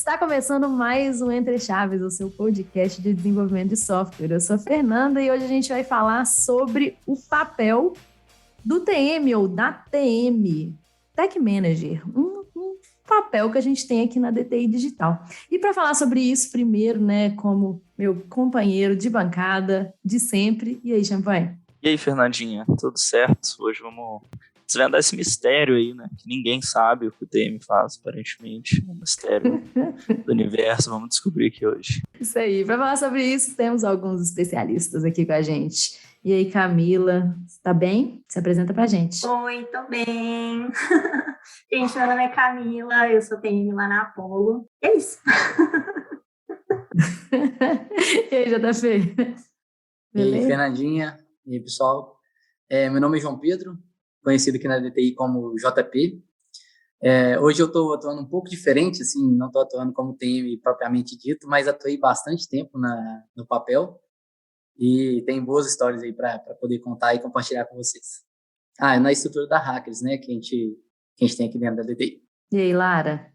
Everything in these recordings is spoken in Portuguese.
Está começando mais um Entre Chaves, o seu podcast de desenvolvimento de software. Eu sou a Fernanda e hoje a gente vai falar sobre o papel do TM ou da TM, Tech Manager, um papel que a gente tem aqui na DTI Digital. E para falar sobre isso, primeiro, né, como meu companheiro de bancada de sempre. E aí, Champagne? E aí, Fernandinha, tudo certo? Hoje vamos desvendar esse mistério aí, né? Que ninguém sabe o que o TM faz, aparentemente. É um mistério do universo. Vamos descobrir aqui hoje. Isso aí. Para falar sobre isso, temos alguns especialistas aqui com a gente. E aí, Camila, tá bem? Se apresenta pra gente. Oi, tô bem. Gente, meu nome é Camila, eu sou TM lá na Apollo. É isso. E aí, JP? E aí, Fernandinha, e aí, pessoal. Meu nome é João Pedro, conhecido aqui na DTI como JP. Hoje eu estou atuando um pouco diferente, assim, não estou atuando como TM propriamente dito, mas atuei bastante tempo no papel e tem boas histórias aí para poder contar e compartilhar com vocês. Na estrutura da Hackers, né, que a gente tem aqui dentro da DTI. E aí, Lara?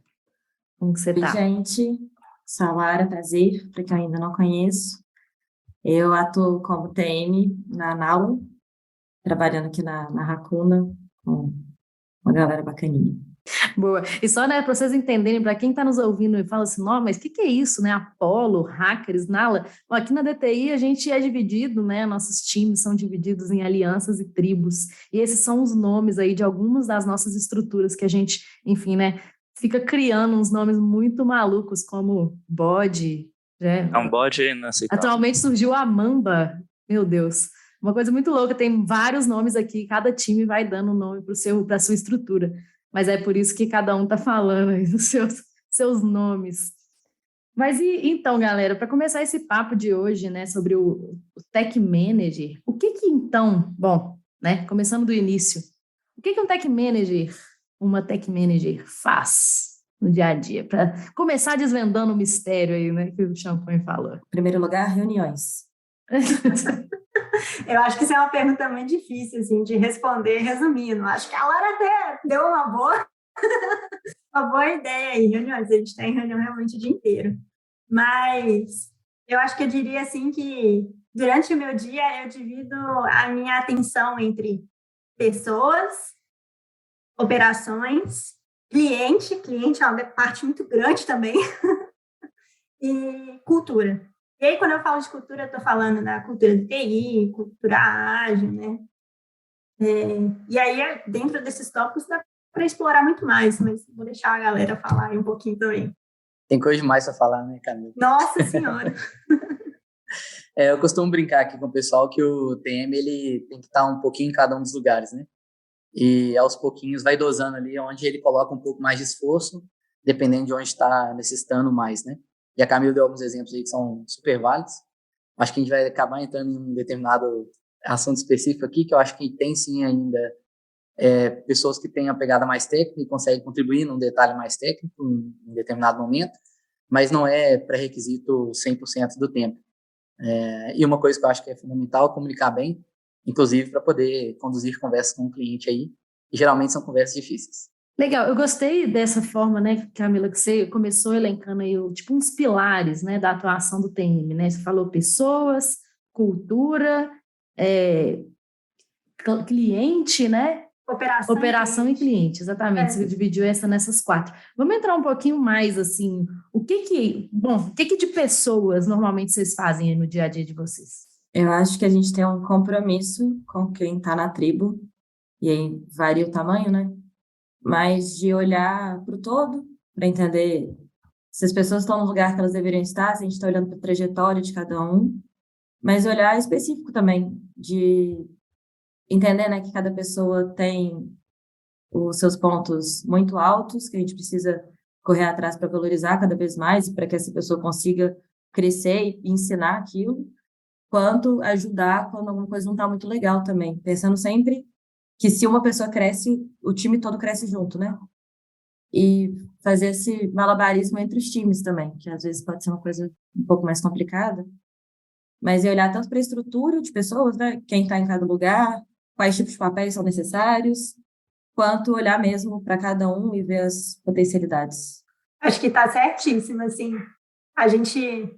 Como que você tá? Oi, gente. Sou a Lara, prazer, para quem ainda não conheço. Eu atuo como TM na Nalo, trabalhando aqui na Racuna, com uma galera bacaninha. Boa. E só, né, para vocês entenderem, para quem está nos ouvindo e fala assim, não, mas o que é isso, né? Apollo, Hackers, Nala. Bom, aqui na DTI a gente é dividido, né? Nossos times são divididos em alianças e tribos. E esses são os nomes aí de algumas das nossas estruturas que a gente, enfim, né, fica criando uns nomes muito malucos, como bode. Né? É um bode inaceitável. Atualmente surgiu a Mamba. Meu Deus. Uma coisa muito louca, tem vários nomes aqui, cada time vai dando um nome para a sua estrutura. Mas é por isso que cada um está falando aí dos seus nomes. Mas então, galera, para começar esse papo de hoje, né, sobre o Tech Manager, o que então, bom, né, começando do início, o que um Tech Manager, uma Tech Manager faz no dia a dia? Para começar desvendando o mistério aí, né, que o Champagne falou. Em primeiro lugar, reuniões. Eu acho que isso é uma pergunta muito difícil, assim, de responder resumindo. Acho que a Lara até deu uma boa ideia aí, reuniões. A gente tem reunião realmente o dia inteiro. Mas eu acho que eu diria, assim, que durante o meu dia eu divido a minha atenção entre pessoas, operações, cliente é uma parte muito grande também, e cultura. E aí, quando eu falo de cultura, eu estou falando da cultura do TI, cultura ágil, né? E aí, dentro desses tópicos, dá para explorar muito mais, mas vou deixar a galera falar aí um pouquinho também. Tem coisa demais para falar, né, Camila? Nossa Senhora! Eu costumo brincar aqui com o pessoal que o TM ele tem que estar um pouquinho em cada um dos lugares, né? E aos pouquinhos vai dosando ali onde ele coloca um pouco mais de esforço, dependendo de onde está necessitando mais, né? E a Camila deu alguns exemplos aí que são super válidos. Acho que a gente vai acabar entrando em um determinado assunto específico aqui, que eu acho que tem sim ainda pessoas que têm a pegada mais técnica e conseguem contribuir num detalhe mais técnico em determinado momento, mas não é pré-requisito 100% do tempo. E uma coisa que eu acho que é fundamental é comunicar bem, inclusive para poder conduzir conversas com o cliente aí, e geralmente são conversas difíceis. Legal, eu gostei dessa forma, né, Camila, que você começou elencando aí, tipo, uns pilares, né, da atuação do TM, né? Você falou pessoas, cultura, cliente, né? Operação e cliente, exatamente. Você dividiu nessas 4. Vamos entrar um pouquinho mais, assim, o que de pessoas normalmente vocês fazem aí no dia a dia de vocês? Eu acho que a gente tem um compromisso com quem está na tribo, e aí varia o tamanho, né? Mas de olhar para o todo, para entender se as pessoas estão no lugar que elas deveriam estar, se a gente está olhando para a trajetória de cada um, mas olhar específico também, de entender, né, que cada pessoa tem os seus pontos muito altos, que a gente precisa correr atrás para valorizar cada vez mais, para que essa pessoa consiga crescer e ensinar aquilo, quanto ajudar quando alguma coisa não está muito legal também, pensando sempre que se uma pessoa cresce, o time todo cresce junto, né? E fazer esse malabarismo entre os times também, que às vezes pode ser uma coisa um pouco mais complicada, mas é olhar tanto para a estrutura de pessoas, né? Quem está em cada lugar, quais tipos de papéis são necessários, quanto olhar mesmo para cada um e ver as potencialidades. Acho que está certíssimo, assim, a gente,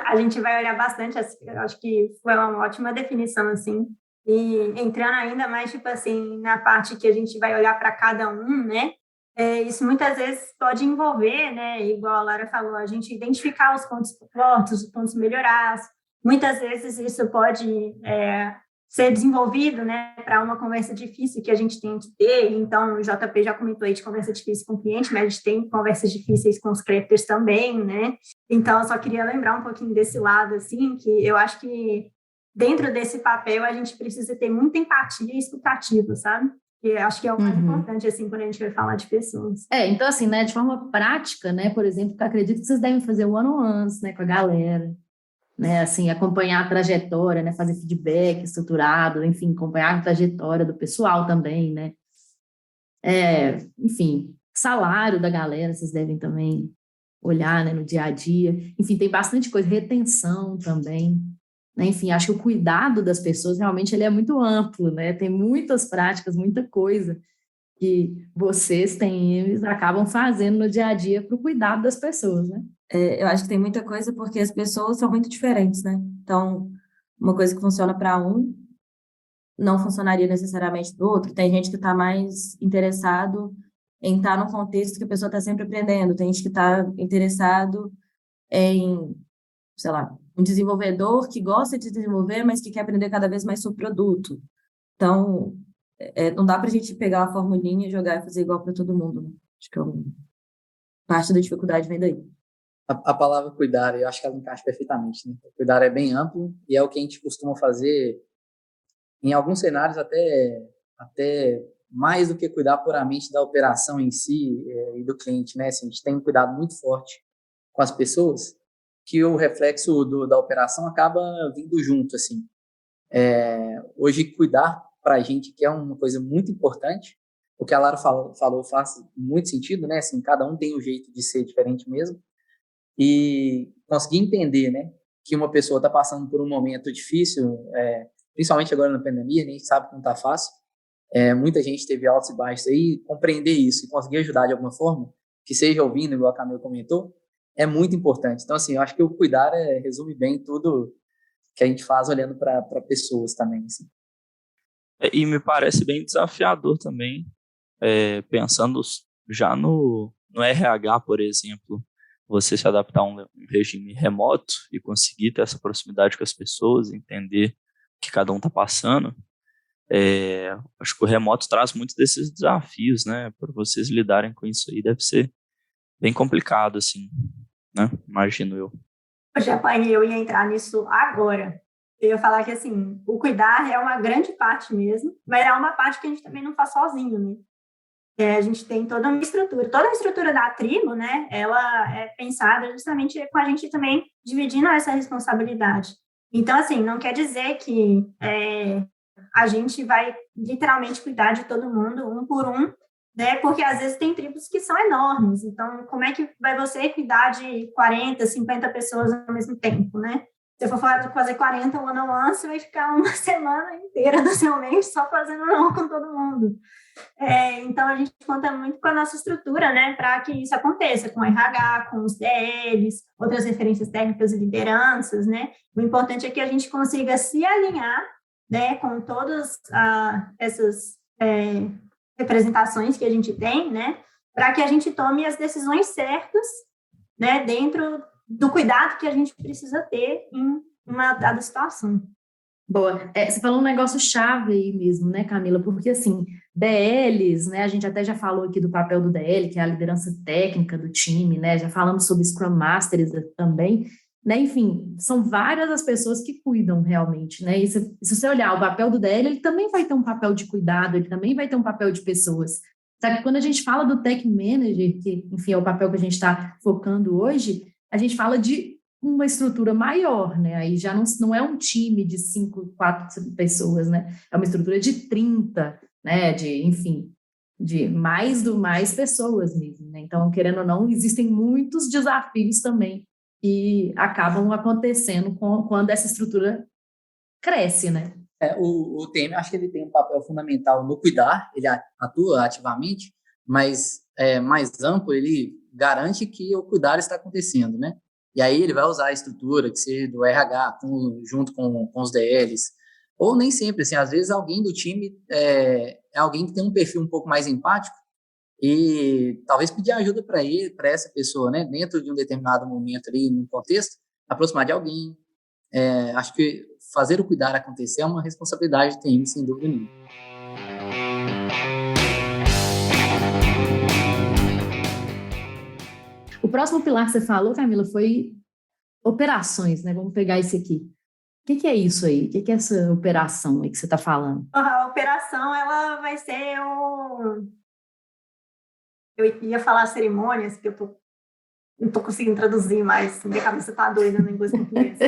a gente vai olhar bastante, acho que foi uma ótima definição, assim, e entrando ainda mais, tipo assim, na parte que a gente vai olhar para cada um, né, isso muitas vezes pode envolver, né, igual a Lara falou, a gente identificar os pontos fortes, os pontos melhorados, muitas vezes isso pode ser desenvolvido, né, para uma conversa difícil que a gente tem que ter. Então, o JP já comentou aí de conversa difícil com o cliente, mas a gente tem conversas difíceis com os creditors também, né? Então, eu só queria lembrar um pouquinho desse lado, assim, que eu acho que dentro desse papel a gente precisa ter muita empatia e escutativa, sabe? Que eu acho que é o mais importante, assim, quando a gente vai falar de pessoas. Então, assim, né, de forma prática, né, por exemplo, eu acredito que vocês devem fazer one-on-ones, né, com a galera, né, assim, acompanhar a trajetória, né, fazer feedback estruturado, enfim, acompanhar a trajetória do pessoal também, né, enfim, salário da galera, vocês devem também olhar, né, no dia a dia, enfim, tem bastante coisa, retenção também, né, enfim, acho que o cuidado das pessoas realmente ele é muito amplo, né, tem muitas práticas, muita coisa que vocês, TMs, acabam fazendo no dia a dia para o cuidado das pessoas, né? Eu acho que tem muita coisa porque as pessoas são muito diferentes, né? Então, uma coisa que funciona para um não funcionaria necessariamente para o outro. Tem gente que está mais interessado em estar num contexto que a pessoa está sempre aprendendo. Tem gente que está interessado em, sei lá, um desenvolvedor que gosta de desenvolver, mas que quer aprender cada vez mais sobre o produto. Então, não dá para a gente pegar a formulinha e jogar e fazer igual para todo mundo, né? Acho que parte da dificuldade vem daí. A palavra cuidar, eu acho que ela encaixa perfeitamente, né? Cuidar é bem amplo e é o que a gente costuma fazer em alguns cenários até mais do que cuidar puramente da operação em si e do cliente, né? Assim, a gente tem um cuidado muito forte com as pessoas que o reflexo da operação acaba vindo junto, assim. Hoje, cuidar para a gente, que é uma coisa muito importante, o que a Lara falou faz muito sentido, né? Assim, cada um tem um jeito de ser diferente mesmo, e conseguir entender, né, que uma pessoa está passando por um momento difícil, principalmente agora na pandemia, né, a gente sabe que não está fácil, muita gente teve altos e baixos aí, compreender isso e conseguir ajudar de alguma forma, que seja ouvindo, igual a Camila comentou, é muito importante. Então, assim, eu acho que o cuidar resume bem tudo que a gente faz olhando para pessoas também, assim. E me parece bem desafiador também, pensando já no RH, por exemplo, você se adaptar a um regime remoto e conseguir ter essa proximidade com as pessoas, entender o que cada um está passando. Acho que o remoto traz muitos desses desafios, né? Para vocês lidarem com isso aí deve ser bem complicado, assim, né? Imagino eu. Eu ia entrar nisso agora. Eu ia falar que, assim, o cuidar é uma grande parte mesmo, mas é uma parte que a gente também não faz sozinho, né? A gente tem toda a estrutura da tribo, né? Ela é pensada justamente com a gente também dividindo essa responsabilidade. Então, assim, não quer dizer que a gente vai literalmente cuidar de todo mundo, um por um, né? Porque às vezes tem tribos que são enormes. Então, como é que vai você cuidar de 40, 50 pessoas ao mesmo tempo, né? Se eu for fazer 40 one-on-one, você vai ficar uma semana inteira do seu mês só fazendo one-on-one com todo mundo. Então, a gente conta muito com a nossa estrutura, né, para que isso aconteça, com o RH, com os DLs, outras referências técnicas e lideranças, né. O importante é que a gente consiga se alinhar, né, com todas essas representações que a gente tem, né, para que a gente tome as decisões certas, né, dentro do cuidado que a gente precisa ter em uma dada situação. Boa. Você falou um negócio chave aí mesmo, né, Camila? Porque, assim, DLs, né, a gente até já falou aqui do papel do DL, que é a liderança técnica do time, né, já falamos sobre Scrum Masters também, né, enfim, são várias as pessoas que cuidam realmente, né, e se você olhar o papel do DL, ele também vai ter um papel de cuidado, ele também vai ter um papel de pessoas. Só que quando a gente fala do Tech Manager, que, enfim, é o papel que a gente está focando hoje, a gente fala de uma estrutura maior, né? Aí já não é um time de 5, 4 pessoas, né? É uma estrutura de 30, né? Enfim, de mais pessoas mesmo, né? Então, querendo ou não, existem muitos desafios também que acabam acontecendo quando essa estrutura cresce, né? O TM, acho que ele tem um papel fundamental no cuidar, ele atua ativamente, mas mais amplo, ele garante que o cuidado está acontecendo, né? E aí ele vai usar a estrutura que seja do RH junto com os DLs, ou nem sempre, assim, às vezes alguém do time é alguém que tem um perfil um pouco mais empático e talvez pedir ajuda para essa pessoa, né? Dentro de um determinado momento ali, num contexto, aproximar de alguém. Acho que fazer o cuidar acontecer é uma responsabilidade de TM, sem dúvida nenhuma. O próximo pilar que você falou, Camila, foi operações, né? Vamos pegar esse aqui. O que é isso aí? O que é essa operação aí que você está falando? A operação, ela vai ser o... Eu ia falar cerimônias, que não tô conseguindo traduzir, mas minha cabeça tá doida no inglês e português.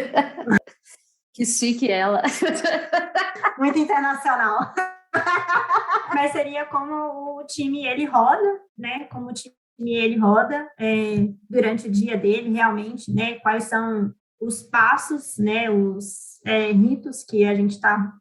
Que chique ela. Muito internacional. Mas seria como o time, ele roda, né? Como o time, ele roda durante o dia dele, realmente, né? Quais são os passos, né? Os ritos que a gente está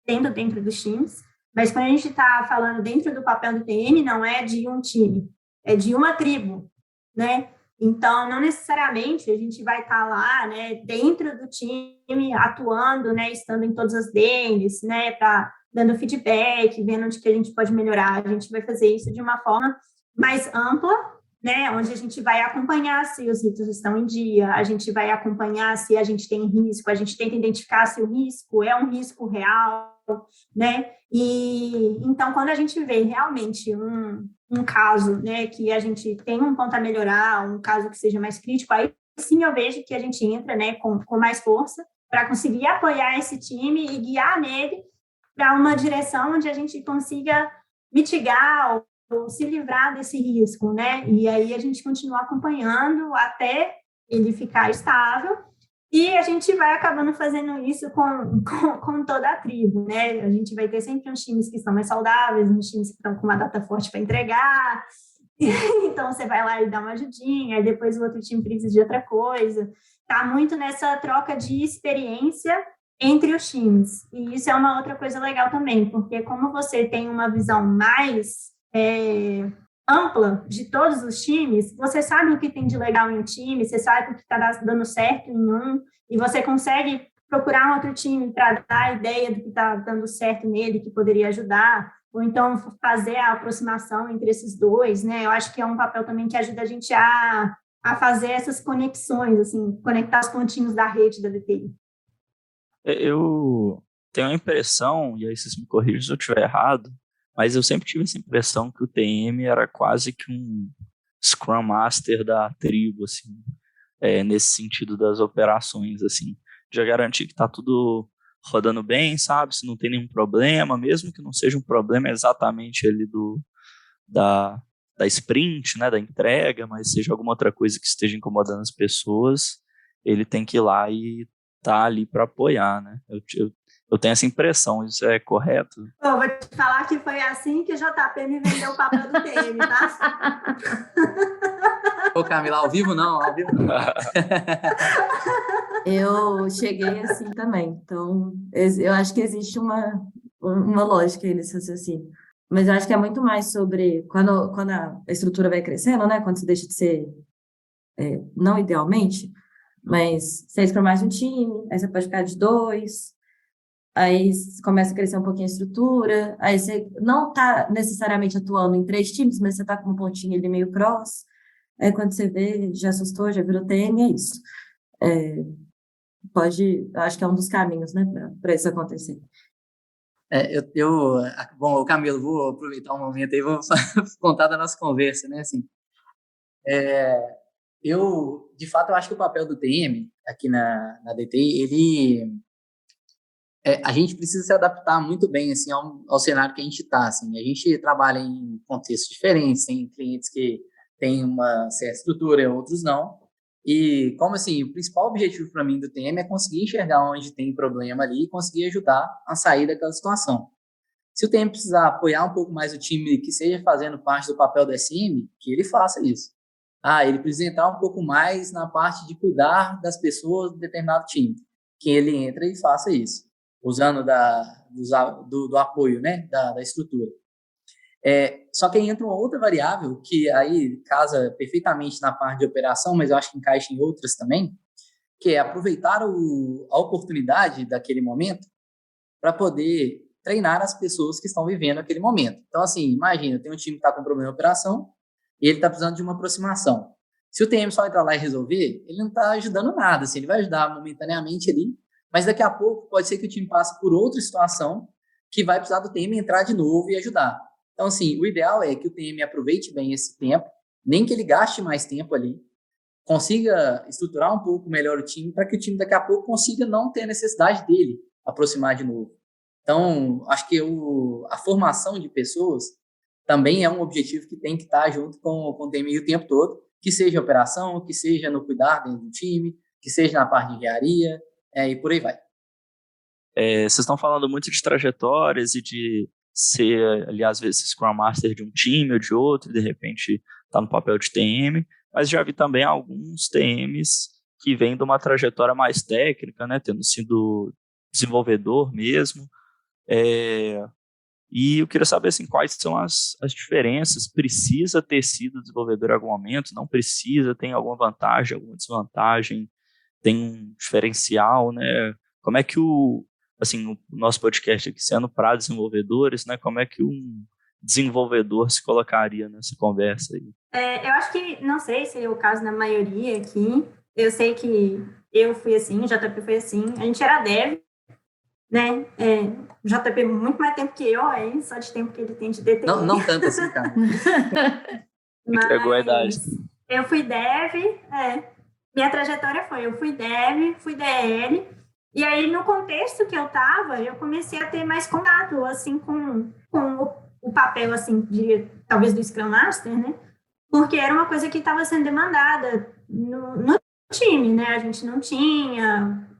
tendo dentro dos times. Mas quando a gente está falando dentro do papel do TM, não é de um time, é de uma tribo, né? Então, não necessariamente a gente vai estar lá, né, dentro do time, atuando, né, estando em todas as deles, né, dando feedback, vendo onde que a gente pode melhorar. A gente vai fazer isso de uma forma mais ampla, né, onde a gente vai acompanhar se os ritos estão em dia, a gente vai acompanhar se a gente tem risco, a gente tenta identificar se o risco é um risco real, né? E então, quando a gente vê realmente um caso, né, que a gente tem um ponto a melhorar, um caso que seja mais crítico, aí sim eu vejo que a gente entra, né, com mais força para conseguir apoiar esse time e guiar nele para uma direção onde a gente consiga mitigar ou se livrar desse risco, né? E aí a gente continua acompanhando até ele ficar estável. E a gente vai acabando fazendo isso com toda a tribo, né? A gente vai ter sempre uns times que estão mais saudáveis, uns times que estão com uma data forte para entregar. Então, você vai lá e dá uma ajudinha, aí depois o outro time precisa de outra coisa. Tá muito nessa troca de experiência entre os times. E isso é uma outra coisa legal também, porque como você tem uma visão mais ampla de todos os times, você sabe o que tem de legal em um time, você sabe o que está dando certo em um, e você consegue procurar um outro time para dar a ideia do que está dando certo nele, que poderia ajudar, ou então fazer a aproximação entre esses dois, né? Eu acho que é um papel também que ajuda a gente a fazer essas conexões, assim, conectar os pontinhos da rede da DTI. Eu tenho a impressão, e aí vocês me corrigem se eu estiver errado, mas eu sempre tive essa impressão que o TM era quase que um Scrum Master da tribo, assim, nesse sentido das operações, assim, já garantir que está tudo rodando bem, sabe, se não tem nenhum problema, mesmo que não seja um problema exatamente ali da sprint, né, da entrega, mas seja alguma outra coisa que esteja incomodando as pessoas, ele tem que ir lá e tá ali para apoiar, né, eu tenho essa impressão, isso é correto? Eu vou te falar que foi assim que o JP me vendeu o papel do TM, tá? Ô, Camila, ao vivo não. Eu cheguei assim também, então eu acho que existe uma lógica aí nesse raciocínio. Mas eu acho que é muito mais sobre quando a estrutura vai crescendo, né? Quando você deixa de ser, não idealmente, mas você é para mais um time, aí você pode ficar de 2, aí começa a crescer um pouquinho a estrutura, aí você não está necessariamente atuando em 3 times, mas você está com um pontinho ali meio cross, aí quando você vê, já assustou, já virou TM, é isso. Acho que é um dos caminhos, né, para isso acontecer. Bom, Camilo, vou aproveitar um momento aí, vou contar da nossa conversa, né, assim. De fato, eu acho que o papel do TM aqui na DTI, a gente precisa se adaptar muito bem, assim, ao cenário que a gente está, assim. A gente trabalha em contextos diferentes, tem clientes que têm uma certa estrutura, outros não. E como assim, o principal objetivo para mim do TM é conseguir enxergar onde tem problema ali e conseguir ajudar a sair daquela situação. Se o TM precisar apoiar um pouco mais o time que seja fazendo parte do papel do SM, que ele faça isso. Ele precisa entrar um pouco mais na parte de cuidar das pessoas de determinado time, que ele entre e faça isso, usando do apoio, né, da estrutura. Só que aí entra uma outra variável que aí casa perfeitamente na parte de operação, mas eu acho que encaixa em outras também, que é aproveitar a oportunidade daquele momento para poder treinar as pessoas que estão vivendo aquele momento. Então, assim, imagina, tem um time que está com problema de operação e ele está precisando de uma aproximação. Se o TM só entrar lá e resolver, ele não está ajudando nada, assim, ele vai ajudar momentaneamente ali, mas daqui a pouco pode ser que o time passe por outra situação que vai precisar do TM entrar de novo e ajudar. Então, assim, o ideal é que o TM aproveite bem esse tempo, nem que ele gaste mais tempo ali, consiga estruturar um pouco melhor o time para que o time daqui a pouco consiga não ter necessidade dele aproximar de novo. Então, acho que a formação de pessoas também é um objetivo que tem que estar junto com o TMI o tempo todo, que seja operação, que seja no cuidar dentro do time, que seja na parte de engenharia, e por aí vai. Vocês estão falando muito de trajetórias e de ser, ali, às vezes, Scrum Master de um time ou de outro, e de repente está no papel de TM, mas já vi também alguns TMs que vêm de uma trajetória mais técnica, né, tendo sido desenvolvedor mesmo, e eu queria saber assim, quais são as diferenças. Precisa ter sido desenvolvedor em algum momento? Não precisa? Tem alguma vantagem, alguma desvantagem? Tem um diferencial, né? Como é que o nosso podcast aqui sendo para desenvolvedores, né? Como é que um desenvolvedor se colocaria nessa conversa aí? Eu acho que, não sei se é o caso na maioria aqui, eu sei que eu fui assim, o JP foi assim, a gente era dev, né? O JP muito mais tempo que eu, aí, só de tempo que ele tem de DTI. Não tanto assim, cara. Entregou a idade. Eu fui dev, minha trajetória foi, eu fui dev, fui DL, e aí no contexto que eu estava, eu comecei a ter mais contato, assim, com o papel, assim, talvez do Scrum Master, né? Porque era uma coisa que estava sendo demandada no time, né? A gente não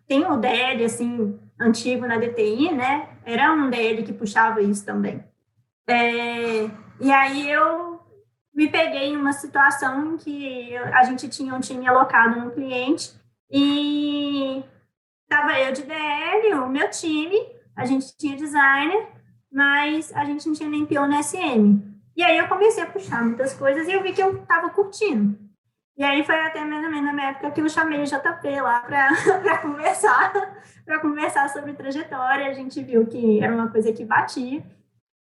tem o DL, assim, antigo na DTI, né? Era um DL que puxava isso também. E aí eu me peguei em uma situação em que a gente tinha um time alocado no cliente e estava eu de DL, o meu time, a gente tinha designer, mas a gente não tinha nem PO no SM. E aí eu comecei a puxar muitas coisas e eu vi que eu estava curtindo. E aí foi até mais ou menos na minha época que eu chamei o JP lá para conversar sobre trajetória. A gente viu que era uma coisa que batia,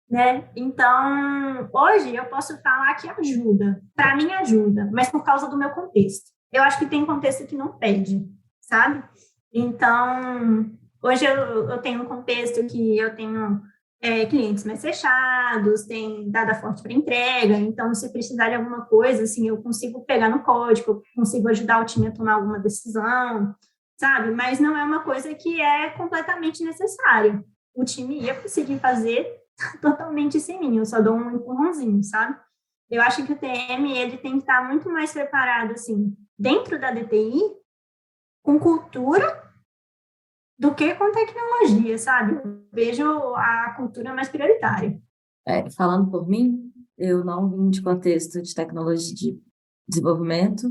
né? Então, hoje eu posso falar que ajuda. Para mim ajuda, mas por causa do meu contexto. Eu acho que tem contexto que não pede, sabe? Então, hoje eu tenho um contexto que eu tenho clientes mais fechados, tem data forte para entrega, então se precisar de alguma coisa, assim, eu consigo pegar no código, eu consigo ajudar o time a tomar alguma decisão, sabe? Mas não é uma coisa que é completamente necessária. O time ia conseguir fazer totalmente sem mim, eu só dou um empurrãozinho, sabe? Eu acho que o TM, ele tem que estar muito mais preparado, assim, dentro da DTI, com cultura, do que com tecnologia, sabe? Eu vejo a cultura mais prioritária. Falando por mim, eu não vim de contexto de tecnologia de desenvolvimento,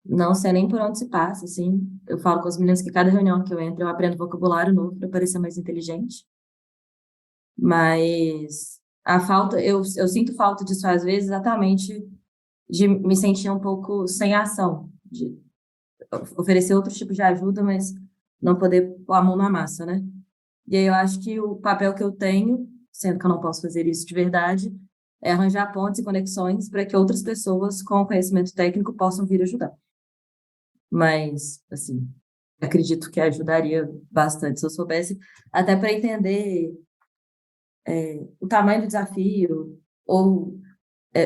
não sei nem por onde se passa, assim. Eu falo com as meninas que cada reunião que eu entro, eu aprendo vocabulário novo para parecer mais inteligente. Mas eu sinto falta disso às vezes, exatamente de me sentir um pouco sem ação, de oferecer outro tipo de ajuda, mas não poder pôr a mão na massa, né? E aí eu acho que o papel que eu tenho, sendo que eu não posso fazer isso de verdade, é arranjar pontes e conexões para que outras pessoas com conhecimento técnico possam vir ajudar. Mas, assim, acredito que ajudaria bastante se eu soubesse, até para entender o tamanho do desafio ou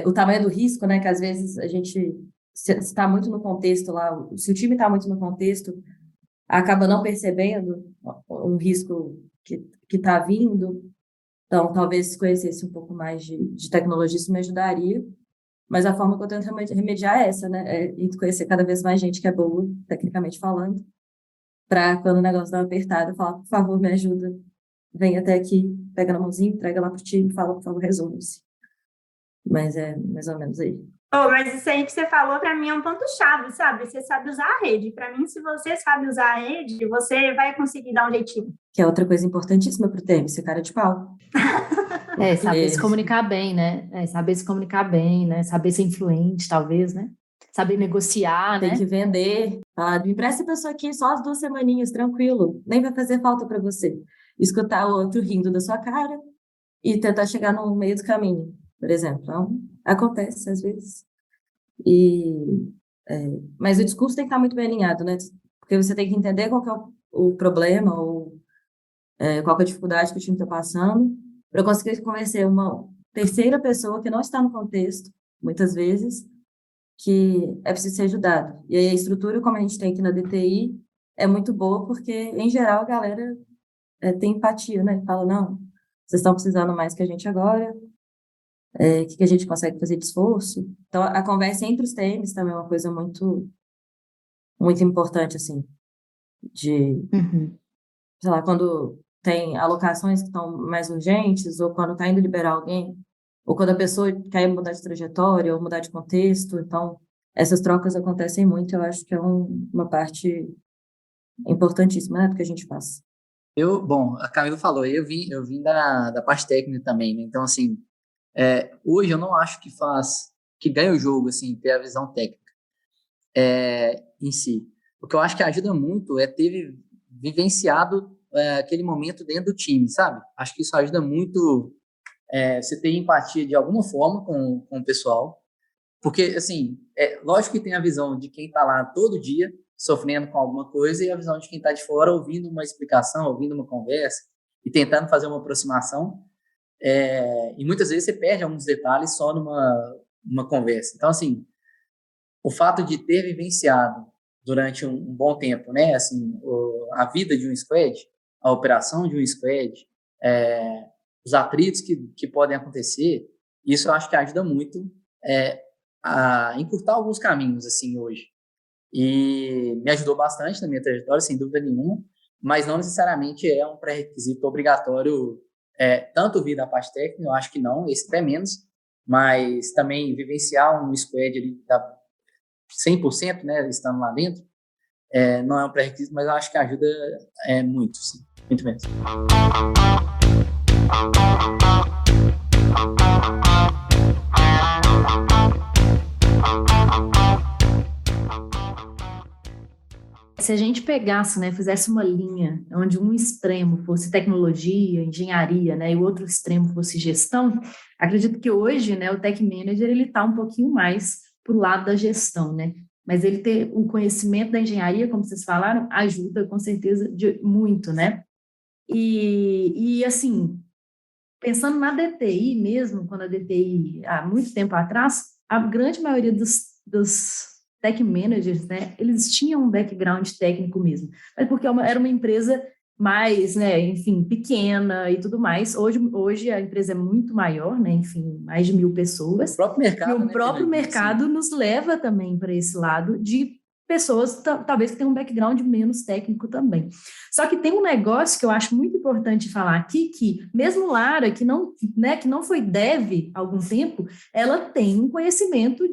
o tamanho do risco, né? Que às vezes a gente, se está muito no contexto lá, se o time está muito no contexto, acaba não percebendo um risco que está vindo. Então, talvez se conhecesse um pouco mais de tecnologia, isso me ajudaria. Mas a forma que eu tento remediar é essa, né? E conhecer cada vez mais gente que é boa, tecnicamente falando, para quando o negócio dá uma apertada, falar, por favor, me ajuda, vem até aqui, pega na mãozinha, entrega lá pro time, fala, por favor, resolva-se. Mas é mais ou menos aí. Mas isso aí que você falou, para mim, é um ponto-chave, sabe? Você sabe usar a rede. Para mim, se você sabe usar a rede, você vai conseguir dar um jeitinho. Que é outra coisa importantíssima para o TM, ser cara de pau. Saber se comunicar bem, né? Saber se comunicar bem, né? Saber ser influente, talvez, né? Saber negociar, Tem né? que vender. Falar, me empresta a pessoa aqui só as 2 semaninhas, tranquilo. Nem vai fazer falta para você. Escutar o outro rindo da sua cara e tentar chegar no meio do caminho, por exemplo. Então, acontece às vezes. Mas o discurso tem que estar muito bem alinhado, né? Porque você tem que entender qual que é o problema ou qual que é a dificuldade que o time está passando, para conseguir convencer uma terceira pessoa que não está no contexto, muitas vezes, que é preciso ser ajudado. E aí a estrutura, como a gente tem aqui na DTI, é muito boa, porque, em geral, a galera tem empatia, né? Fala, não, vocês estão precisando mais que a gente agora, o que a gente consegue fazer de esforço? Então, a conversa entre os TMs também é uma coisa muito, muito importante, assim, de, sei lá, quando tem alocações que estão mais urgentes, ou quando está indo liberar alguém, ou quando a pessoa quer mudar de trajetória, ou mudar de contexto. Então, essas trocas acontecem muito, eu acho que é uma parte importantíssima, né, do que a gente faz. Bom, a Camila falou, eu vim da parte técnica também, né? Então, assim, hoje eu não acho que ganha o jogo, assim, ter a visão técnica em si. O que eu acho que ajuda muito é ter vivenciado aquele momento dentro do time, sabe? Acho que isso ajuda muito você ter empatia de alguma forma com o pessoal, porque, assim, lógico que tem a visão de quem está lá todo dia sofrendo com alguma coisa e a visão de quem está de fora ouvindo uma explicação, ouvindo uma conversa e tentando fazer uma aproximação, e muitas vezes você perde alguns detalhes só numa conversa. Então, assim, o fato de ter vivenciado durante um bom tempo, né, assim, a vida de um squad, a operação de um squad, os atritos que podem acontecer, isso eu acho que ajuda muito a encurtar alguns caminhos, assim, hoje. E me ajudou bastante na minha trajetória, sem dúvida nenhuma, mas não necessariamente é um pré-requisito obrigatório, tanto vir da parte técnica, eu acho que não, esse até menos, mas também vivenciar um squad ali 100%, né, estando lá dentro, não é um pré-requisito, mas eu acho que ajuda muito, sim, muito mesmo. Se a gente pegasse, né, fizesse uma linha onde um extremo fosse tecnologia, engenharia, né, e o outro extremo fosse gestão, acredito que hoje, né, o Tech Manager ele está um pouquinho mais para o lado da gestão, né? Mas ele ter o conhecimento da engenharia, como vocês falaram, ajuda com certeza muito, né? E assim, pensando na DTI mesmo, quando a DTI, há muito tempo atrás, a grande maioria dos tech managers, né, eles tinham um background técnico mesmo, mas porque era uma empresa mais, né, enfim, pequena e tudo mais. Hoje a empresa é muito maior, né, enfim, mais de 1.000 pessoas. O próprio mercado, e o próprio mercado nos leva também para esse lado de pessoas, talvez, que tenham um background menos técnico também. Só que tem um negócio que eu acho muito importante falar aqui, que mesmo Lara, que não foi dev há algum tempo, ela tem um conhecimento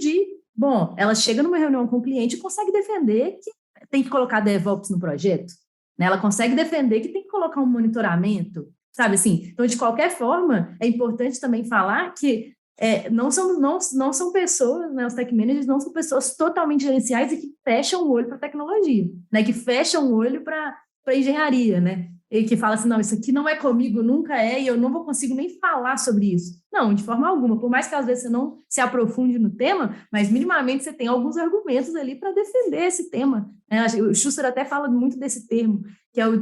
bom, ela chega numa reunião com o cliente e consegue defender que tem que colocar DevOps no projeto, né? Ela consegue defender que tem que colocar um monitoramento, sabe assim? Então, de qualquer forma, é importante também falar que não são pessoas, né, os tech managers não são pessoas totalmente gerenciais e que fecham o olho para a tecnologia, né, que fecham o olho para a engenharia, né, e que fala assim, não, isso aqui não é comigo, nunca e eu não consigo nem falar sobre isso. Não, de forma alguma, por mais que às vezes você não se aprofunde no tema, mas minimamente você tem alguns argumentos ali para defender esse tema, né? O Schuster até fala muito desse termo, que é o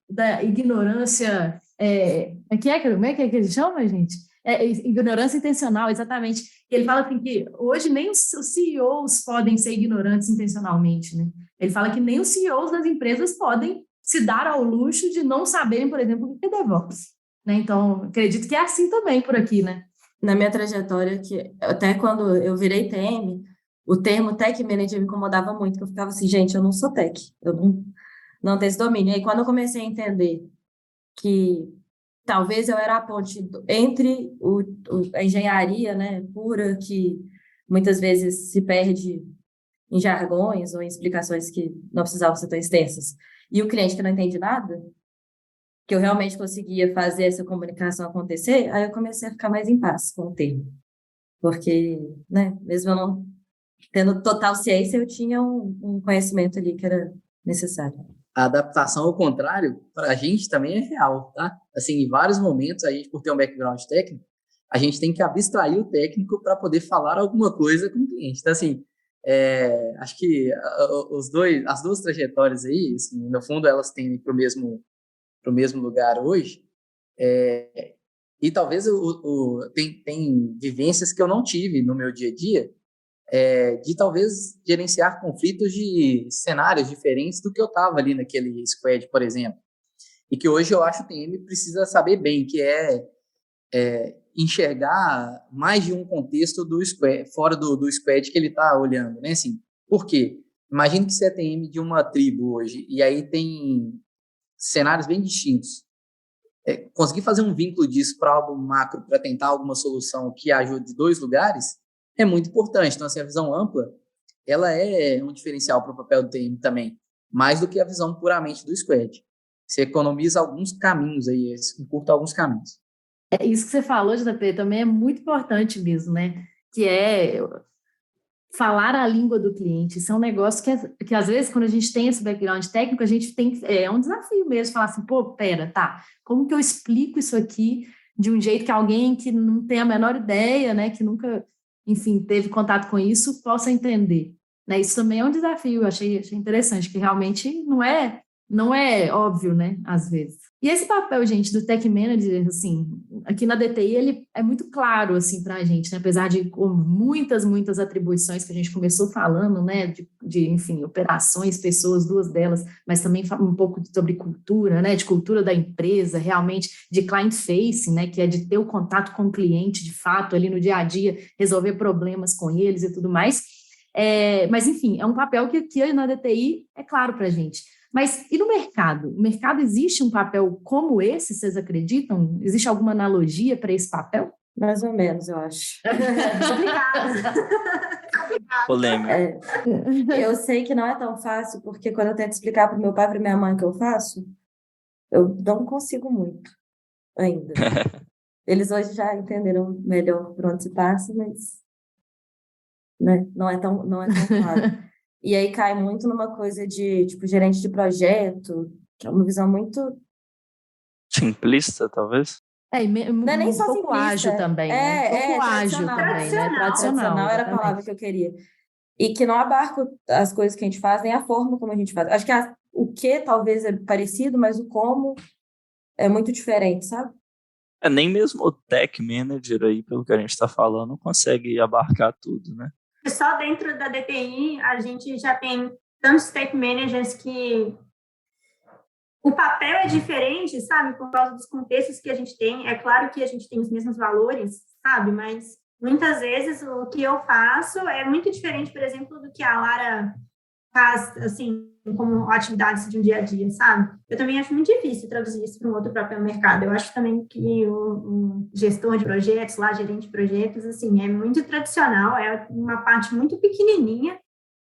da ignorância, como é que ele chama, gente? Ignorância intencional, exatamente. Ele fala assim que hoje nem os CEOs podem ser ignorantes intencionalmente, né? Ele fala que nem os CEOs das empresas podem se dar ao luxo de não saberem, por exemplo, o que é DevOps, né? Então, acredito que é assim também por aqui, né? Na minha trajetória, que até quando eu virei TM, o termo Tech Manager me incomodava muito, porque eu ficava assim, gente, eu não sou tech, eu não tenho esse domínio. E aí, quando eu comecei a entender que talvez eu era a ponte entre a engenharia, né, pura, que muitas vezes se perde em jargões ou em explicações que não precisavam ser tão extensas. E o cliente que não entende nada, que eu realmente conseguia fazer essa comunicação acontecer, aí eu comecei a ficar mais em paz com o termo. Porque, né, mesmo eu não tendo total ciência, eu tinha um conhecimento ali que era necessário. A adaptação ao contrário, para a gente também é real, tá? Assim, em vários momentos, a gente, por ter um background técnico, a gente tem que abstrair o técnico para poder falar alguma coisa com o cliente. Então, assim, acho que as duas trajetórias aí, assim, no fundo, elas tendem para o mesmo lugar hoje. E talvez tem vivências que eu não tive no meu dia a dia, de talvez gerenciar conflitos de cenários diferentes do que eu estava ali naquele squad, por exemplo. E que hoje eu acho que o TM precisa saber bem, que enxergar mais de um contexto do squad, fora do squad que ele está olhando, né? Assim, por quê? Imagina que você é TM de uma tribo hoje, e aí tem cenários bem distintos. Conseguir fazer um vínculo disso para algo macro, para tentar alguma solução que ajude dois lugares, é muito importante. Então, assim, a visão ampla, ela é um diferencial para o papel do TM também, mais do que a visão puramente do squad. Você economiza alguns caminhos aí, encurta alguns caminhos. Isso que você falou, JP, também é muito importante mesmo, né? Que é falar a língua do cliente. Isso é um negócio que às vezes, quando a gente tem esse background técnico, a gente tem é um desafio mesmo, falar assim, pô, pera, tá, como que eu explico isso aqui de um jeito que alguém que não tem a menor ideia, né, que nunca, enfim, teve contato com isso, possa entender, né? Isso também é um desafio, eu achei interessante, que realmente não é óbvio, né, às vezes. E esse papel, gente, do Tech Manager, assim, aqui na DTI, ele é muito claro, assim, para a gente, né, apesar de com muitas atribuições que a gente começou falando, né, enfim, operações, pessoas, duas delas, mas também um pouco sobre cultura, né, de cultura da empresa, realmente, de client facing, né, que é de ter o contato com o cliente, de fato, ali no dia a dia, resolver problemas com eles e tudo mais. Mas, enfim, é um papel que aqui na DTI é claro para a gente. Mas e no mercado? No mercado existe um papel como esse, vocês acreditam? Existe alguma analogia para esse papel? Mais ou menos, eu acho. Obrigada. Polêmica. Eu sei que não é tão fácil, porque quando eu tento explicar para o meu pai e para minha mãe o que eu faço, eu não consigo muito ainda. Eles hoje já entenderam melhor por onde se passa, mas né, não é tão claro. E aí cai muito numa coisa de, tipo, gerente de projeto, que é uma visão muito... Simplista, talvez? Não é nem só pouco simplista. ágil também, né? Pouco ágil também, né? Tradicional era a palavra que eu queria. E que não abarca as coisas que a gente faz, nem a forma como a gente faz. Acho que o que talvez é parecido, mas o como é muito diferente, sabe? Nem mesmo o Tech Manager aí, pelo que a gente está falando, consegue abarcar tudo, né? Só dentro da DTI, a gente já tem tantos tech managers que o papel é diferente, sabe? Por causa dos contextos que a gente tem. É claro que a gente tem os mesmos valores, sabe? Mas muitas vezes o que eu faço é muito diferente, por exemplo, do que a Lara faz, assim, como atividades de um dia a dia, sabe? Eu também acho muito difícil traduzir isso para um outro papel no mercado. Eu acho também que o gestor de projetos, lá, gerente de projetos, assim, é muito tradicional, é uma parte muito pequenininha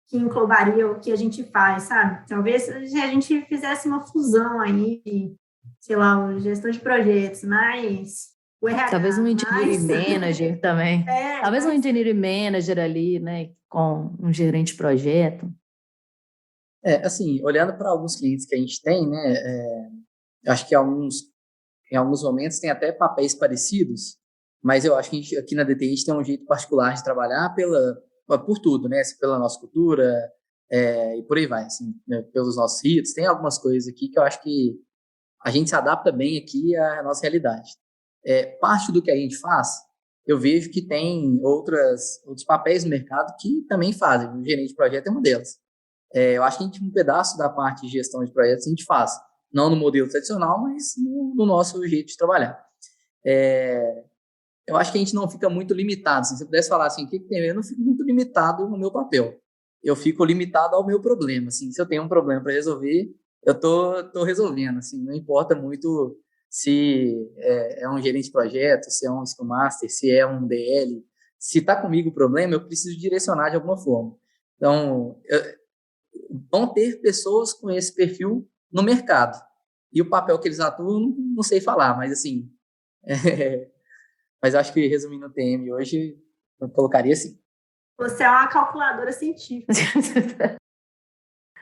que englobaria o que a gente faz, sabe? Talvez se a gente fizesse uma fusão aí, sei lá, o gestor de projetos, mas o RH, talvez um engineering manager também. Talvez um engineering manager ali, né, com um gerente de projeto. Assim, olhando para alguns clientes que a gente tem, né, acho que em alguns momentos tem até papéis parecidos, mas eu acho que a gente, aqui na DTI a gente tem um jeito particular de trabalhar por tudo, né, pela nossa cultura e por aí vai, assim, né, pelos nossos ritos. Tem algumas coisas aqui que eu acho que a gente se adapta bem aqui à nossa realidade. Parte do que a gente faz, eu vejo que tem outros papéis no mercado que também fazem. O gerente de projeto é uma delas. Eu acho que a gente, um pedaço da parte de gestão de projetos a gente faz, não no modelo tradicional, mas no nosso jeito de trabalhar. Eu acho que a gente não fica muito limitado. Se você pudesse falar assim, o que tem a ver, eu não fico muito limitado no meu papel. Eu fico limitado ao meu problema. Assim, se eu tenho um problema para resolver, eu tô resolvendo. Assim, não importa muito se é um gerente de projeto, se é um Scrum Master, se é um DL, Se está comigo o problema, eu preciso direcionar de alguma forma. Então, vão ter pessoas com esse perfil no mercado. E o papel que eles atuam, não sei falar, mas assim... mas eu acho que, resumindo o TM hoje, eu colocaria assim. Você é uma calculadora científica.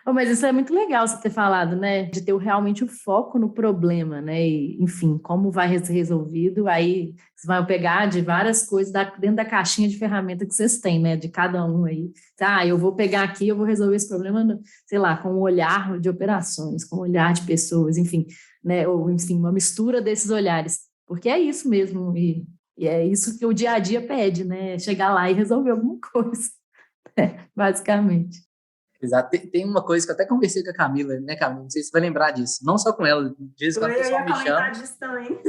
Oh, mas isso é muito legal você ter falado, né? De ter realmente o foco no problema, né? E, enfim, como vai ser resolvido, aí vocês vão pegar de várias coisas dentro da caixinha de ferramenta que vocês têm, né? De cada um aí. Eu vou pegar aqui, eu vou resolver esse problema, sei lá, com um olhar de operações, com um olhar de pessoas, enfim, né? Ou, enfim, uma mistura desses olhares. Porque é isso mesmo, e é isso que o dia a dia pede, né? Chegar lá e resolver alguma coisa, basicamente. Exato. Tem uma coisa que eu até conversei com a Camila, né, Camila? Não sei se você vai lembrar disso. Não só com ela, de vez em quando o pessoal me chama. Disso também.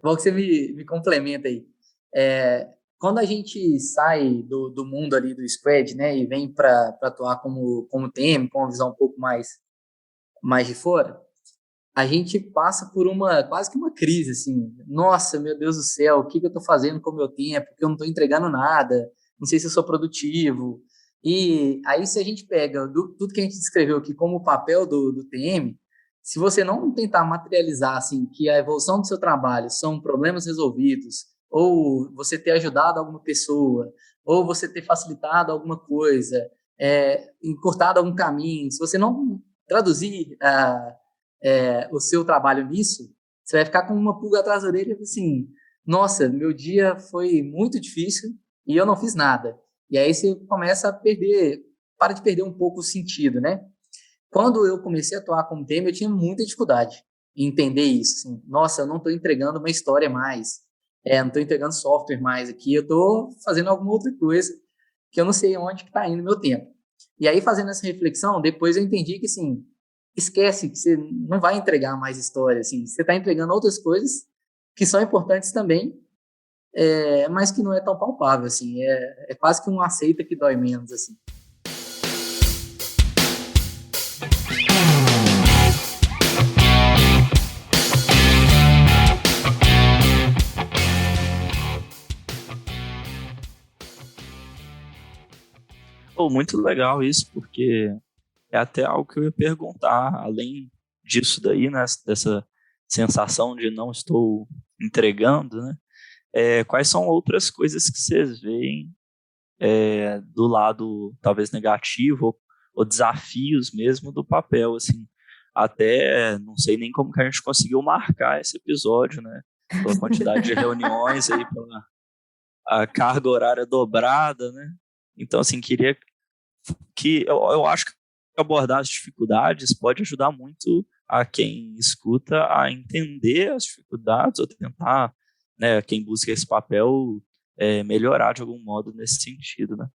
Bom que você me complementa aí. Quando a gente sai do mundo ali do squad, né, e vem para atuar como TM, com uma visão um pouco mais de fora, a gente passa por quase que uma crise, assim. Nossa, meu Deus do céu, o que eu estou fazendo com o meu tempo? Porque eu não estou entregando nada, não sei se eu sou produtivo. E aí, se a gente pega tudo que a gente descreveu aqui como papel do TM, se você não tentar materializar assim, que a evolução do seu trabalho são problemas resolvidos, ou você ter ajudado alguma pessoa, ou você ter facilitado alguma coisa, encurtado algum caminho, se você não traduzir o seu trabalho nisso, você vai ficar com uma pulga atrás da orelha assim, nossa, meu dia foi muito difícil e eu não fiz nada. E aí você começa a para de perder um pouco o sentido, né? Quando eu comecei a atuar como TM, eu tinha muita dificuldade em entender isso. Assim, nossa, eu não estou entregando uma história mais, não estou entregando software mais aqui, eu estou fazendo alguma outra coisa que eu não sei onde está indo meu tempo. E aí, fazendo essa reflexão, depois eu entendi que, assim, esquece que você não vai entregar mais história, assim, você está entregando outras coisas que são importantes também, mas que não é tão palpável, assim, é quase que um aceita que dói menos, assim. Muito legal isso, porque é até algo que eu ia perguntar, além disso daí, né, dessa sensação de não estou entregando, né? Quais são outras coisas que vocês veem do lado talvez negativo ou desafios mesmo do papel, assim, até não sei nem como que a gente conseguiu marcar esse episódio, né, pela quantidade de reuniões aí, pela a carga horária dobrada, né, então assim, queria que eu acho que abordar as dificuldades pode ajudar muito a quem escuta a entender as dificuldades ou tentar, né, quem busca esse papel melhorar de algum modo nesse sentido, né?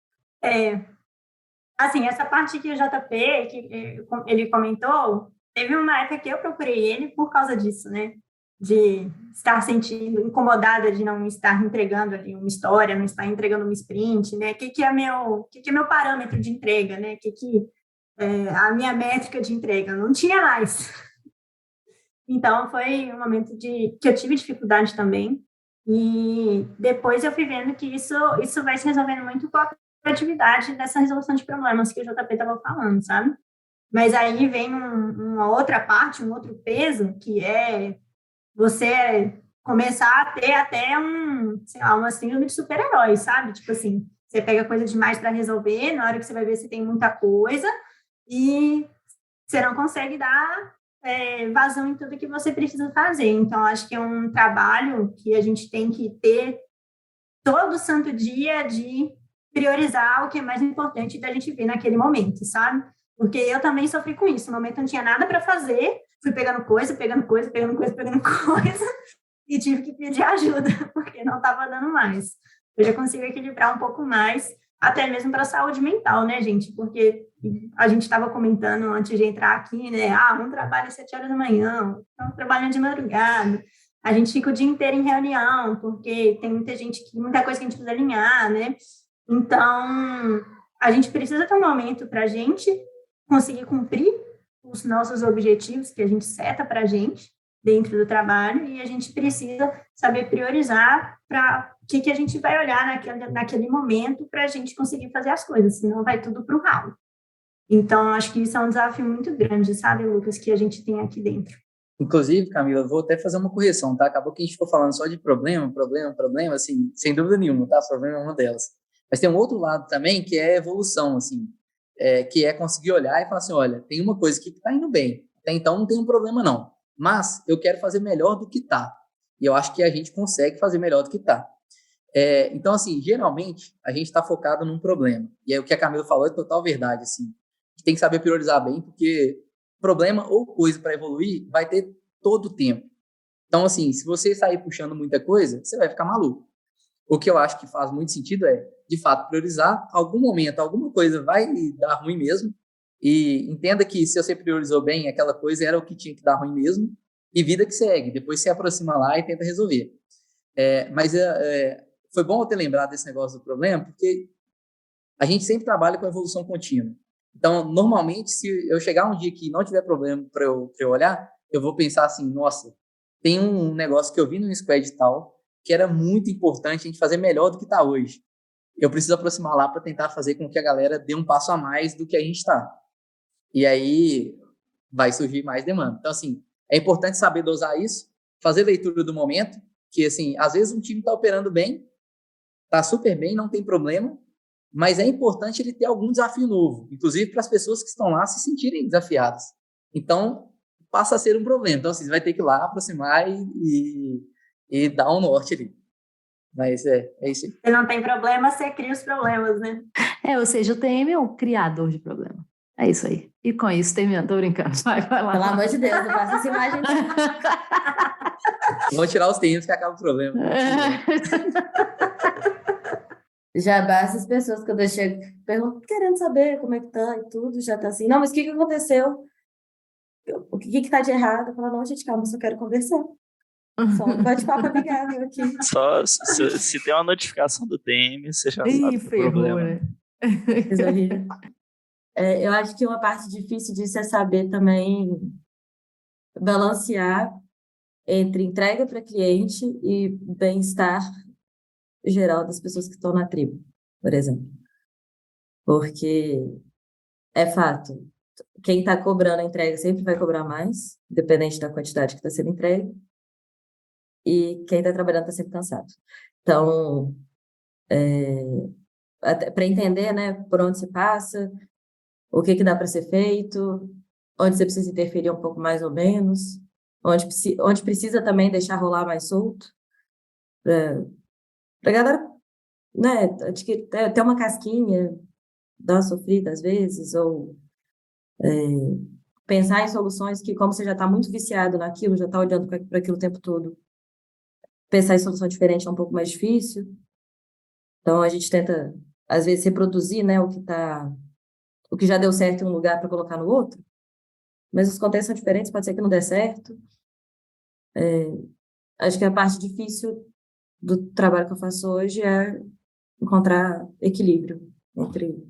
Assim, essa parte que o JP, que ele comentou, teve uma época que eu procurei ele por causa disso, né? De estar sentindo incomodada de não estar entregando ali uma história, não estar entregando uma sprint, né? O que é meu parâmetro de entrega, né? A minha métrica de entrega? Não tinha mais. Então, foi um momento que eu tive dificuldade também. E depois eu fui vendo que isso vai se resolvendo muito com a atividade dessa resolução de problemas que o JP estava falando, sabe? Mas aí vem uma outra parte, um outro peso, que é você começar a ter até uma síndrome de super-herói, sabe? Tipo assim, você pega coisa demais para resolver, na hora que você vai ver, você tem muita coisa e você não consegue dar vazão em tudo que você precisa fazer. Então, acho que é um trabalho que a gente tem que ter todo santo dia de priorizar o que é mais importante da gente ver naquele momento, sabe? Porque eu também sofri com isso. No momento não tinha nada para fazer, fui pegando coisa, e tive que pedir ajuda, porque não estava dando mais. Eu já consigo equilibrar um pouco mais, até mesmo para a saúde mental, né, gente? Porque a gente estava comentando antes de entrar aqui, né? Um trabalha às 7 horas da manhã, outro trabalha de madrugada. A gente fica o dia inteiro em reunião, porque tem muita coisa que a gente precisa alinhar, né? Então, a gente precisa ter um momento para a gente conseguir cumprir os nossos objetivos que a gente seta para a gente dentro do trabalho, e a gente precisa saber priorizar para que a gente vai olhar naquele momento para a gente conseguir fazer as coisas, senão vai tudo para o ralo. Então, acho que isso é um desafio muito grande, sabe, Lucas, que a gente tem aqui dentro. Inclusive, Camila, eu vou até fazer uma correção, tá? Acabou que a gente ficou falando só de problema, assim, sem dúvida nenhuma, tá? Problema é uma delas. Mas tem um outro lado também, que é evolução, assim, que é conseguir olhar e falar assim, olha, tem uma coisa aqui que tá indo bem, até então não tem um problema não, mas eu quero fazer melhor do que tá. E eu acho que a gente consegue fazer melhor do que tá. Então, assim, geralmente, a gente está focado num problema. E aí o que a Camila falou é total verdade, assim. A gente tem que saber priorizar bem, porque problema ou coisa para evoluir vai ter todo o tempo. Então, assim, se você sair puxando muita coisa, você vai ficar maluco. O que eu acho que faz muito sentido é, de fato, priorizar. Algum momento, alguma coisa vai dar ruim mesmo. E entenda que se você priorizou bem, aquela coisa era o que tinha que dar ruim mesmo. E vida que segue. Depois você aproxima lá e tenta resolver. Mas foi bom eu ter lembrado desse negócio do problema, porque a gente sempre trabalha com evolução contínua. Então, normalmente, se eu chegar um dia que não tiver problema para eu olhar, eu vou pensar assim, nossa, tem um negócio que eu vi no squad tal, que era muito importante a gente fazer melhor do que está hoje. Eu preciso aproximar lá para tentar fazer com que a galera dê um passo a mais do que a gente está. E aí vai surgir mais demanda. Então, assim, é importante saber dosar isso, fazer leitura do momento, que, assim, às vezes um time está operando bem, está super bem, não tem problema, mas é importante ele ter algum desafio novo, inclusive para as pessoas que estão lá se sentirem desafiadas. Então, passa a ser um problema. Então, assim, você vai ter que ir lá, aproximar e dar um norte ali. Mas é isso aí. Se não tem problema, você cria os problemas, né? Ou seja, o TM é o criador de problema. É isso aí. E com isso, terminando. Tô brincando. Vai lá. Pelo amor de Deus, não faça essa imagem. Vamos tirar os termos que acaba o problema. Já basta as pessoas, quando eu chego, perguntam, querendo saber como é que tá e tudo, já tá assim, não, mas o que aconteceu? O que tá de errado? Eu falo, não, gente, calma, só quero conversar. Só um bate-papo amigável aqui. Só se tem uma notificação do TM, você já sabe o problema. Né? Eu acho que uma parte difícil disso é saber também balancear entre entrega para cliente e bem-estar geral das pessoas que estão na tribo, por exemplo. Porque é fato, quem está cobrando a entrega sempre vai cobrar mais, independente da quantidade que está sendo entregue, e quem está trabalhando está sempre cansado. Então, para entender, né, por onde se passa, o que dá para ser feito, onde você precisa interferir um pouco mais ou menos, onde precisa também deixar rolar mais solto, para a galera, né, ter uma casquinha, dar uma sofrida às vezes, ou pensar em soluções que, como você já está muito viciado naquilo, já está olhando para aquilo o tempo todo, pensar em solução diferente é um pouco mais difícil. Então, a gente tenta, às vezes, reproduzir, né, o que já deu certo em um lugar para colocar no outro, mas os contextos são diferentes, pode ser que não dê certo. Acho que a parte difícil do trabalho que eu faço hoje é encontrar equilíbrio entre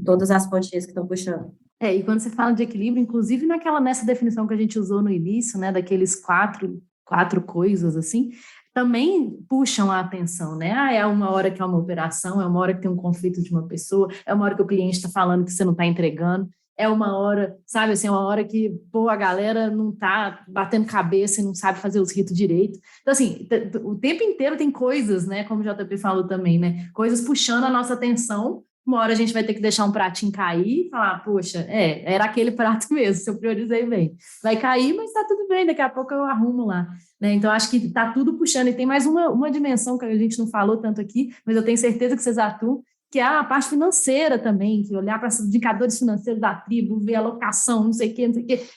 todas as pontinhas que estão puxando. E quando você fala de equilíbrio, inclusive nessa definição que a gente usou no início, né, daqueles quatro coisas, assim, também puxam a atenção, né? É uma hora que é uma operação, é uma hora que tem um conflito de uma pessoa, é uma hora que o cliente está falando que você não está entregando, é uma hora, sabe, assim, uma hora que, a galera não está batendo cabeça e não sabe fazer os ritos direito. Então, assim, o tempo inteiro tem coisas, né, como o JP falou também, né, coisas puxando a nossa atenção. Uma hora a gente vai ter que deixar um pratinho cair e falar, poxa, era aquele prato mesmo, se eu priorizei bem. Vai cair, mas está tudo bem, daqui a pouco eu arrumo lá. Né? Então, acho que está tudo puxando. E tem mais uma dimensão que a gente não falou tanto aqui, mas eu tenho certeza que vocês atuam, que é a parte financeira também, que olhar para os indicadores financeiros da tribo, ver a alocação, não sei o quê.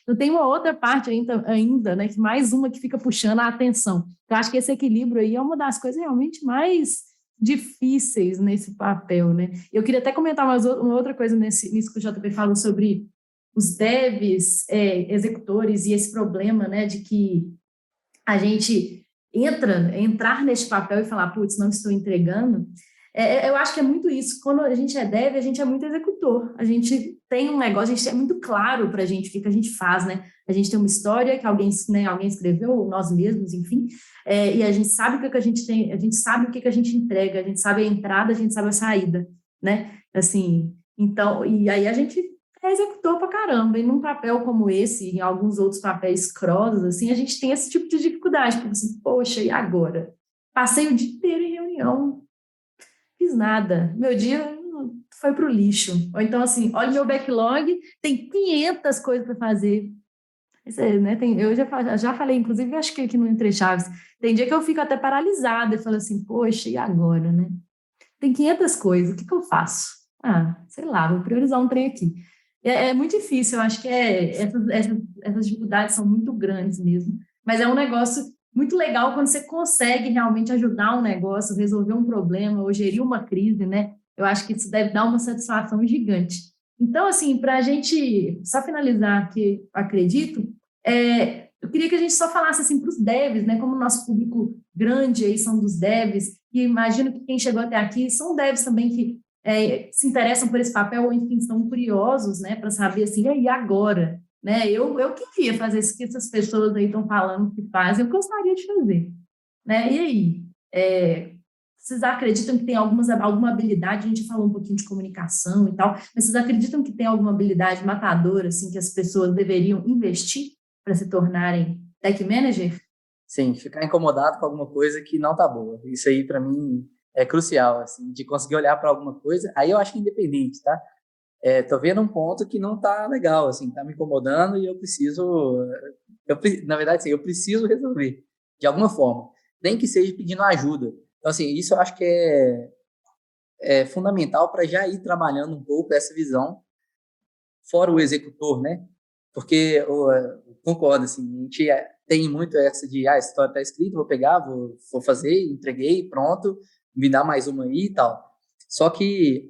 Então, tem uma outra parte ainda, né, que mais uma que fica puxando a atenção. Então, acho que esse equilíbrio aí é uma das coisas realmente mais difíceis nesse papel, né? Eu queria até comentar uma outra coisa nisso que o JP falou sobre os devs, executores e esse problema, né, de que a gente entrar neste papel e falar, putz, não estou entregando. Eu acho que é muito isso. Quando a gente é dev, a gente é muito executor. A gente tem um negócio, a gente é muito claro para a gente o que a gente faz, né? A gente tem uma história que alguém escreveu, nós mesmos, enfim, e a gente sabe o que a gente tem, a gente sabe o que a gente entrega, a gente sabe a entrada, a gente sabe a saída, né? Assim, então, e aí a gente é executor pra caramba, e num papel como esse, em alguns outros papéis crossos, assim, a gente tem esse tipo de dificuldade, porque assim, poxa, e agora? Passei o dia inteiro em reunião, fiz nada, meu dia foi pro lixo. Ou então, assim, olha meu backlog, tem 500 coisas para fazer. Né, eu já falei, inclusive, acho que aqui no Entre Chaves, tem dia que eu fico até paralisada e falo assim, poxa, e agora, né? Tem 500 coisas, o que eu faço? Sei lá, vou priorizar um trem aqui. É muito difícil, eu acho que essas dificuldades são muito grandes mesmo, mas é um negócio muito legal quando você consegue realmente ajudar um negócio, resolver um problema ou gerir uma crise, né? Eu acho que isso deve dar uma satisfação gigante. Então, assim, para a gente só finalizar aqui, acredito, eu queria que a gente só falasse assim para os devs, né? Como o nosso público grande aí são dos devs, e imagino que quem chegou até aqui são devs também que se interessam por esse papel, ou enfim, estão curiosos, né? Para saber assim, e agora? Né? Eu queria fazer isso que essas pessoas aí estão falando que fazem, eu gostaria de fazer. Né? E aí? Vocês acreditam que tem alguma habilidade? A gente falou um pouquinho de comunicação e tal, mas vocês acreditam que tem alguma habilidade matadora assim, que as pessoas deveriam investir para se tornarem tech manager? Sim, ficar incomodado com alguma coisa que não tá boa. Isso aí, para mim, é crucial, assim, de conseguir olhar para alguma coisa. Aí eu acho que é independente, tá? Tô vendo um ponto que não tá legal, assim, tá me incomodando e na verdade, assim, eu preciso resolver, de alguma forma. Nem que seja pedindo ajuda. Então, assim, isso eu acho que é fundamental para já ir trabalhando um pouco essa visão, fora o executor, né? Porque, eu concordo, assim, a gente tem muito essa de, a história está escrita, vou pegar, vou fazer, entreguei, pronto, me dá mais uma aí e tal. Só que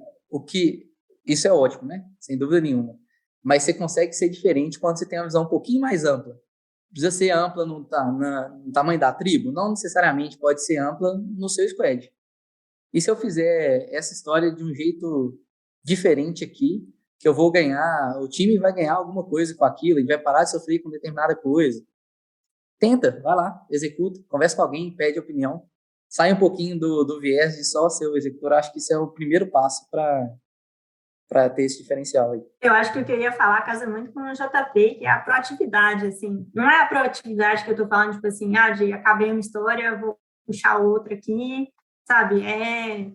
isso é ótimo, né? Sem dúvida nenhuma. Mas você consegue ser diferente quando você tem uma visão um pouquinho mais ampla. Precisa ser ampla no tamanho da tribo? Não necessariamente pode ser ampla no seu squad. E se eu fizer essa história de um jeito diferente aqui, que eu vou ganhar, o time vai ganhar alguma coisa com aquilo, ele vai parar de sofrer com determinada coisa. Tenta, vai lá, executa, conversa com alguém, pede opinião. Sai um pouquinho do viés de só ser o executor. Acho que isso é o primeiro passo para ter esse diferencial aí. Eu acho que o que eu ia falar casa muito com o JP, que é a proatividade, assim. Não é a proatividade que eu tô falando, tipo assim, de acabei uma história, vou puxar outra aqui, sabe? É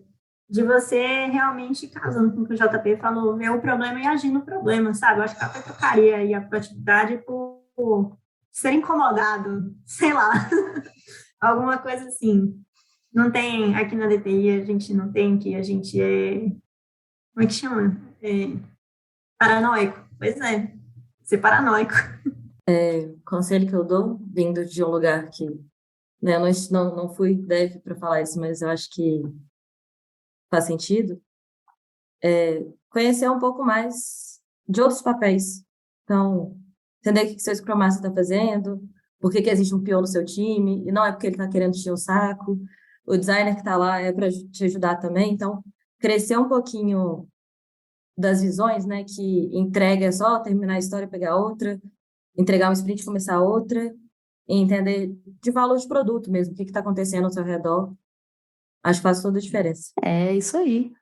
de você realmente, casando com o que o JP falou, ver o problema e agir no problema, sabe? Eu acho que eu até trocaria aí a proatividade por ser incomodado, sei lá. Alguma coisa assim. Não tem, aqui na DTI, a gente não tem que a gente como é que chama? Paranoico. Pois é, ser paranoico. O conselho que eu dou, vindo de um lugar que, né, eu não fui dev para falar isso, mas eu acho que faz sentido, conhecer um pouco mais de outros papéis. Então, entender o que seu Scrum Master está fazendo, por que existe um PO no seu time, e não é porque ele está querendo te encher o saco, o designer que está lá é para te ajudar também. Então, crescer um pouquinho das visões, né, que entrega só terminar a história e pegar outra, entregar um sprint e começar outra, e entender de valor de produto mesmo, o que está acontecendo ao seu redor. Acho que faz toda a diferença. É isso aí.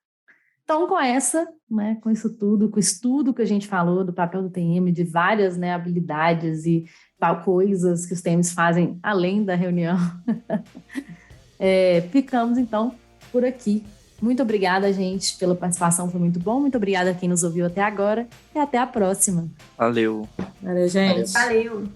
Então, com isso tudo, com o estudo que a gente falou do papel do TM, de várias, né, habilidades e coisas que os TMs fazem além da reunião, ficamos, então, por aqui. Muito obrigada, gente, pela participação, foi muito bom. Muito obrigada a quem nos ouviu até agora e até a próxima. Valeu. Valeu, gente. Valeu.